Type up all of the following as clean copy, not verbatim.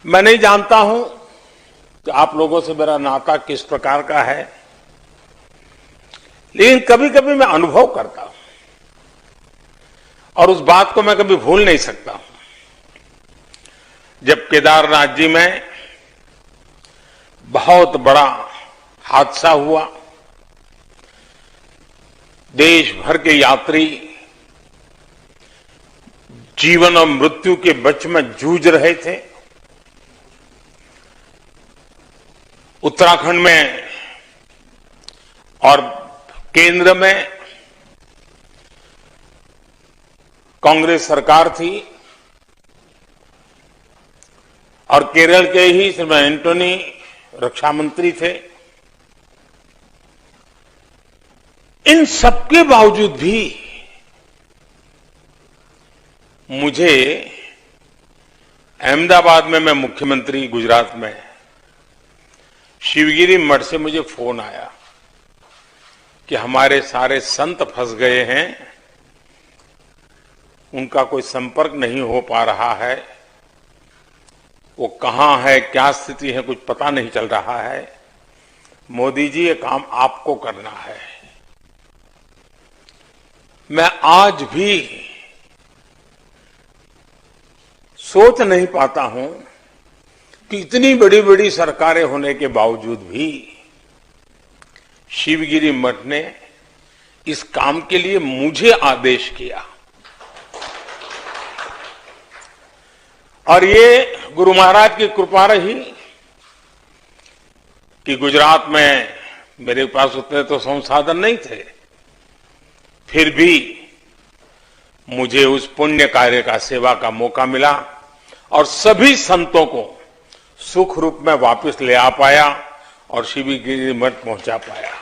मैं नहीं जानता हूं कि आप लोगों से मेरा नाता किस प्रकार का है, लेकिन कभी कभी मैं अनुभव करता हूं और उस बात को मैं कभी भूल नहीं सकता हूं। जब केदारनाथ जी में बहुत बड़ा हादसा हुआ, देश भर के यात्री जीवन और मृत्यु के बीच में जूझ रहे थे। उत्तराखंड में और केंद्र में कांग्रेस सरकार थी और केरल के ही श्रीमान एंटोनी रक्षा मंत्री थे। इन सबके बावजूद भी मुझे अहमदाबाद में, मैं मुख्यमंत्री गुजरात में, शिवगिरी मठ से मुझे फोन आया कि हमारे सारे संत फंस गए हैं, उनका कोई संपर्क नहीं हो पा रहा है, वो कहां है, क्या स्थिति है, कुछ पता नहीं चल रहा है। मोदी जी, ये काम आपको करना है। मैं आज भी सोच नहीं पाता हूं कि इतनी बड़ी बड़ी सरकारें होने के बावजूद भी शिवगिरी मठ ने इस काम के लिए मुझे आदेश किया। और ये गुरु महाराज की कृपा रही कि गुजरात में मेरे पास उतने तो संसाधन नहीं थे, फिर भी मुझे उस पुण्य कार्य का सेवा का मौका मिला और सभी संतों को सुख रूप में वापस ले आ पाया और शिवगिरी मठ पहुंचा पाया।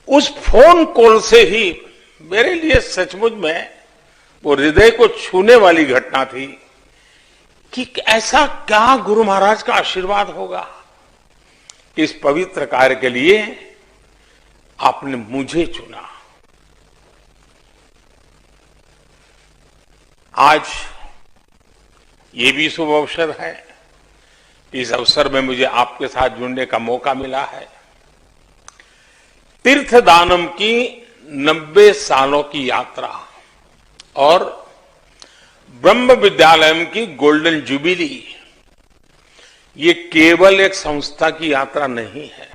उस फोन कॉल से ही मेरे लिए सचमुच में वो हृदय को छूने वाली घटना थी कि ऐसा क्या गुरु महाराज का आशीर्वाद होगा कि इस पवित्र कार्य के लिए आपने मुझे चुना। आज ये भी शुभ अवसर है, इस अवसर में मुझे आपके साथ जुड़ने का मौका मिला है। तीर्थदानम की 90 सालों की यात्रा और ब्रह्म विद्यालय की गोल्डन जुबिली, ये केवल एक संस्था की यात्रा नहीं है,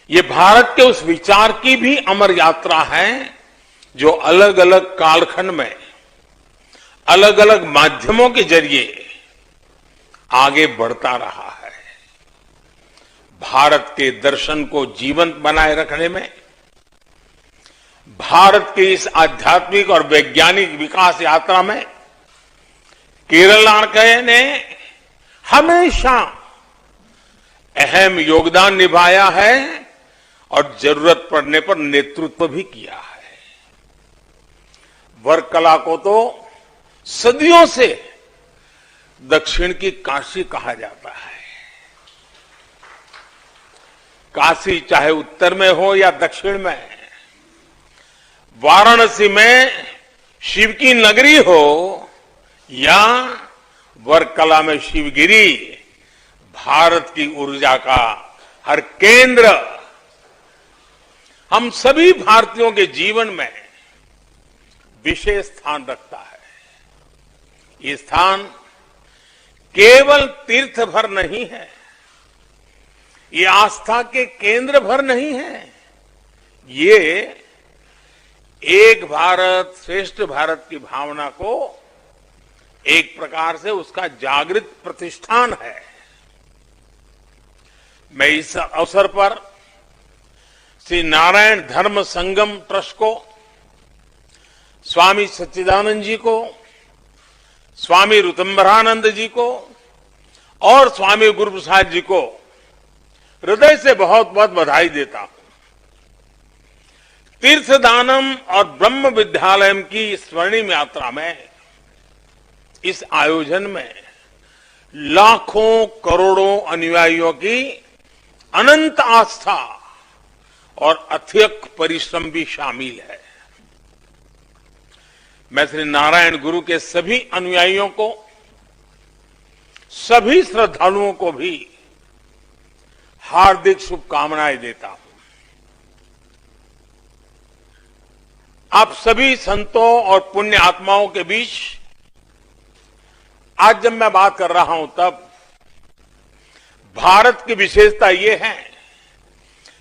ये भारत के उस विचार की भी अमर यात्रा है जो अलग अलग कालखंड में अलग अलग माध्यमों के जरिए आगे बढ़ता रहा है। भारत के दर्शन को जीवंत बनाए रखने में, भारत की इस आध्यात्मिक और वैज्ञानिक विकास यात्रा में केरल नारकय ने हमेशा अहम योगदान निभाया है और जरूरत पड़ने पर नेतृत्व भी किया है। वर्कला को तो सदियों से दक्षिण की काशी कहा जाता है। काशी चाहे उत्तर में हो या दक्षिण में, वाराणसी में शिव की नगरी हो या वर्कला में शिवगिरी, भारत की ऊर्जा का हर केंद्र हम सभी भारतीयों के जीवन में विशेष स्थान रखता है। ये स्थान केवल तीर्थ भर नहीं है, ये आस्था के केंद्र भर नहीं है, ये एक भारत श्रेष्ठ भारत की भावना को एक प्रकार से उसका जागृत प्रतिष्ठान है। मैं इस अवसर पर श्री नारायण धर्म संगम ट्रस्ट को, स्वामी सच्चिदानंद जी को, स्वामी ऋतंबरानंद जी को और स्वामी गुरु प्रसाद जी को हृदय से बहुत बहुत बधाई देता हूं। तीर्थदानम और ब्रह्म विद्यालय की स्वर्णिम यात्रा में, इस आयोजन में लाखों करोड़ों अनुयायियों की अनंत आस्था और अथक परिश्रम भी शामिल है। मैं श्री नारायण गुरु के सभी अनुयायियों को, सभी श्रद्धालुओं को भी हार्दिक शुभकामनाएं देता हूं। आप सभी संतों और पुण्य आत्माओं के बीच आज जब मैं बात कर रहा हूं तब भारत की विशेषता यह है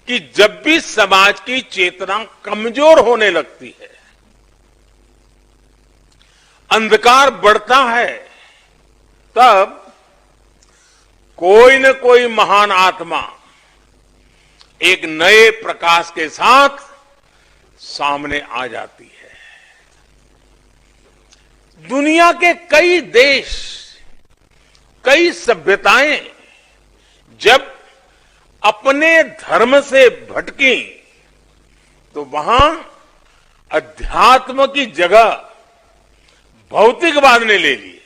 कि जब भी समाज की चेतना कमजोर होने लगती है, अंधकार बढ़ता है, तब कोई न कोई महान आत्मा एक नए प्रकाश के साथ सामने आ जाती है। दुनिया के कई देश, कई सभ्यताएं जब अपने धर्म से भटकी तो वहां अध्यात्म की जगह भौतिकवाद ने ले ली।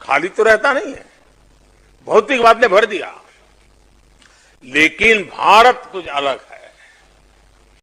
खाली तो रहता नहीं है, भौतिकवाद ने भर दिया। लेकिन भारत कुछ अलग है।